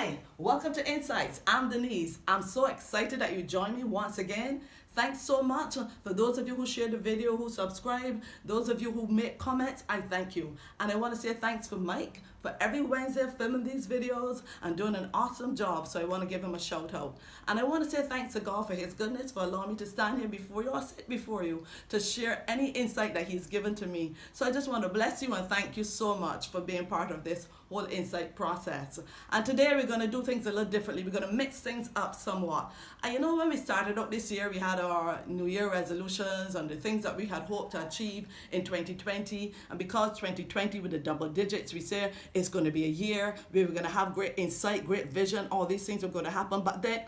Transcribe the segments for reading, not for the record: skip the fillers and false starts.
Hi, welcome to Insights. I'm Denise. I'm so excited that you joined me once again. Thanks so much for those of you who share the video, who subscribe, those of you who make comments. I thank you. And I want to say thanks for Mike for every Wednesday filming these videos and doing an awesome job. So I want to give him a shout out. And I want to say thanks to God for his goodness, for allowing me to stand here before you or sit before you to share any insight that he's given to me. So I just want to bless you and thank you so much for being part of this whole insight process. And today we're going to do things a little differently. We're going to mix things up somewhat. And you know, when we started out this year, we had our New Year resolutions and the things that we had hoped to achieve in 2020. And because 2020 with the double digits, we say it's going to be a year where we're going to have great insight, great vision, all these things are going to happen. But then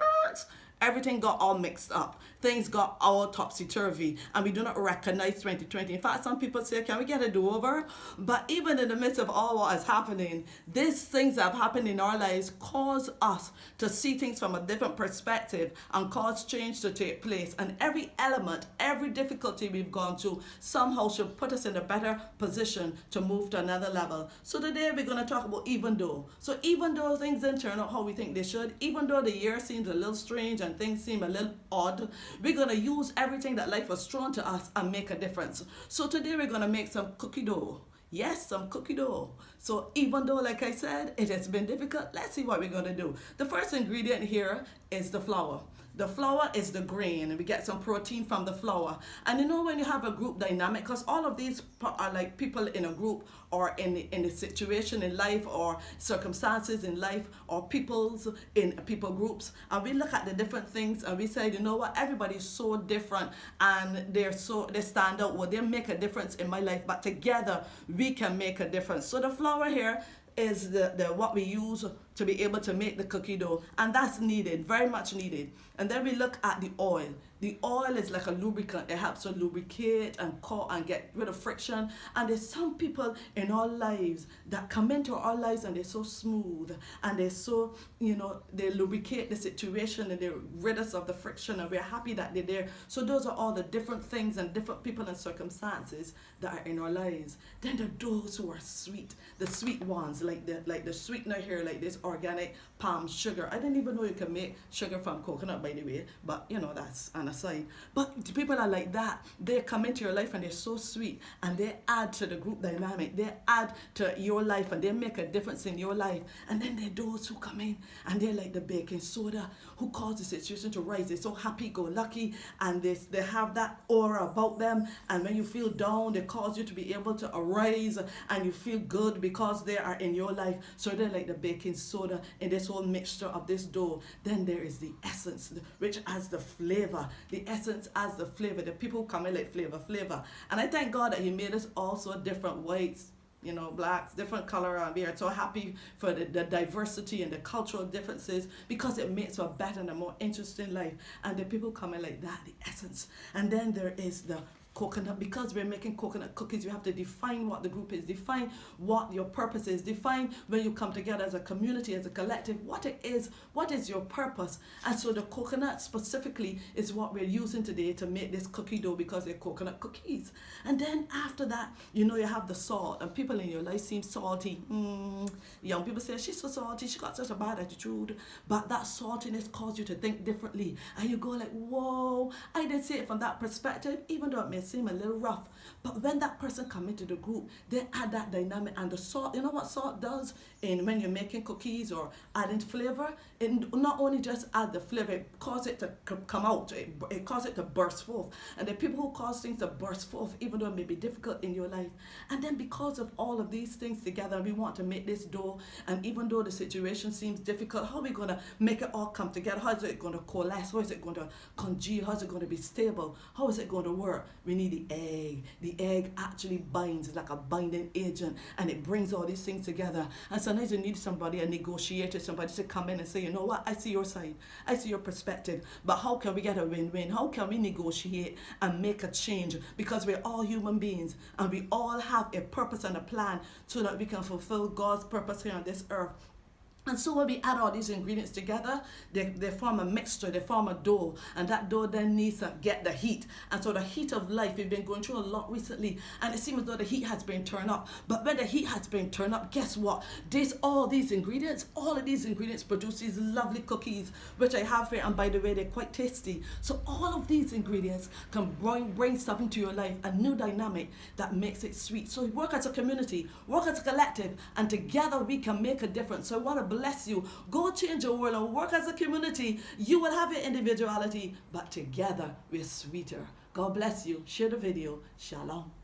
everything got all mixed up. Things got all topsy-turvy, and we do not recognize 2020. In fact, some people say, can we get a do-over? But even in the midst of all what is happening, these things that have happened in our lives cause us to see things from a different perspective and cause change to take place. And every element, every difficulty we've gone through somehow should put us in a better position to move to another level. So today we're going to talk about even though. So even though things didn't turn out how we think they should, even though the year seems a little strange and things seem a little odd, we're going to use everything that life has thrown to us and make a difference. So today we're going to make some cookie dough. Yes, some cookie dough. So even though, like I said, it has been difficult, let's see what we're going to do. The first ingredient here is the flour. The flour is the grain, and we get some protein from the flour. And you know, when you have a group dynamic, because all of these are like people in a group or in a situation in life or circumstances in life or peoples in people groups, and we look at the different things and we say, you know what, everybody's so different and they stand out. Well, they make a difference in my life, but together we can make a difference. So the flour here is the what we use to be able to make the cookie dough, and that's needed, very much needed. And then we look at the oil. The oil is like a lubricant. It helps to lubricate and cut and get rid of friction. And there's some people in our lives that come into our lives and they're so smooth and they're so, you know, they lubricate the situation and they rid us of the friction, and we're happy that they're there. So those are all the different things and different people and circumstances that are in our lives. Then there are those who are sweet, the sweet ones, like the sweetener here, like this organic palm sugar. I didn't even know you can make sugar from coconut, by the way, but you know, that's an aside. But the people are like that. They come into your life and they're so sweet, and they add to the group dynamic. They add to your life and they make a difference in your life. And then there are those who come in and they're like the baking soda who cause the situation to rise. They're so happy-go-lucky and they have that aura about them, and when you feel down, they cause you to be able to arise and you feel good because they are in your life. So they're like the baking soda in this whole mixture of this dough. Then there is the essence, which adds the flavor. The essence adds the flavor. The people who come in like flavor. And I thank God that He made us all so different whites, you know, blacks, different color, and we are so happy for the diversity and the cultural differences, because it makes for a better and a more interesting life. And the people come in like that, the essence. And then there is the coconut. Because we're making coconut cookies, you have to define what the group is, define what your purpose is, define when you come together as a community, as a collective, what is your purpose. And so the coconut specifically is what we're using today to make this cookie dough, because they're coconut cookies. And then after that, you know, you have the salt, and people in your life seem salty. Young people say, she's so salty, she got such a bad attitude. But that saltiness causes you to think differently, and you go like, whoa, I didn't see it from that perspective, even though it may seem a little rough. But when that person come into the group, they add that dynamic. And the salt, you know what salt does in when you're making cookies or adding flavor? It not only just add the flavor, it causes it to come out, it causes it to burst forth. And the people who cause things to burst forth, even though it may be difficult in your life. And then because of all of these things together, we want to make this dough. And even though the situation seems difficult, how are we going to make it all come together? How is it going to coalesce? How is it going to congeal? How is it going to be stable? How is it going to work? We need the egg. The egg actually binds, it's like a binding agent, and it brings all these things together. And sometimes you need somebody, a negotiator, somebody to come in and say, you know what, I see your side, I see your perspective, but how can we get a win-win? How can we negotiate and make a change? Because we're all human beings and we all have a purpose and a plan so that we can fulfill God's purpose here on this earth. And so when we add all these ingredients together, they form a mixture, they form a dough. And that dough then needs to get the heat. And so the heat of life, we've been going through a lot recently. And it seems as though the heat has been turned up. But when the heat has been turned up, guess what? All of these ingredients produce these lovely cookies, which I have here. And by the way, they're quite tasty. So all of these ingredients can bring something to your life, a new dynamic that makes it sweet. So work as a community, work as a collective, and together we can make a difference. So I want to bless you. Go change your world and work as a community. You will have your individuality, but together we're sweeter. God bless you. Share the video. Shalom.